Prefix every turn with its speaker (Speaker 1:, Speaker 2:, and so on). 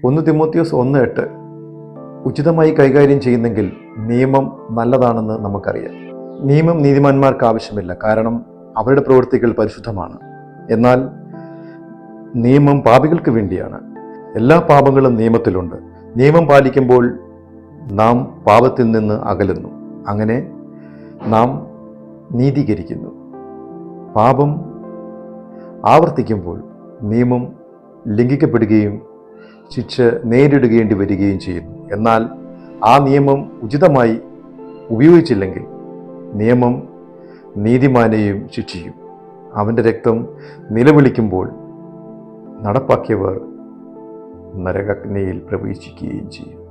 Speaker 1: 1 തിമോത്തിയോസ് 1:8 ഉചിതമായി കൈകാര്യം ചെയ്യുന്നെങ്കിൽ നിയമം നല്ലതാണെന്ന് നമുക്കറിയാം. നിയമം നീതിമാന്മാർക്ക് ആവശ്യമില്ല, കാരണം അവരുടെ പ്രവൃത്തികൾ പരിശുദ്ധമാണ്. എന്നാൽ നിയമം പാപികൾക്ക് വേണ്ടിയാണ്. എല്ലാ പാപങ്ങളും നിയമത്തിലുണ്ട്. നിയമം പാലിക്കുമ്പോൾ നാം പാപത്തിൽ നിന്ന് അകലുന്നു. അങ്ങനെ നാം നീതീകരിക്കുന്നു. പാപം ആവർത്തിക്കുമ്പോൾ നിയമം ലംഘിക്കപ്പെടുകയും ശിക്ഷ നേരിടുകേണ്ടി വരികയും ചെയ്യുന്നു. എന്നാൽ ആ നിയമം ഉചിതമായി ഉപയോഗിച്ചില്ലെങ്കിൽ നിയമം നീതിമാനെയും ശിക്ഷിക്കും. അവൻ്റെ രക്തം നിലവിളിക്കുമ്പോൾ നടപ്പാക്കിയവർ നരകാഗ്നിയിൽ പ്രവേശിക്കുകയും ചെയ്യും.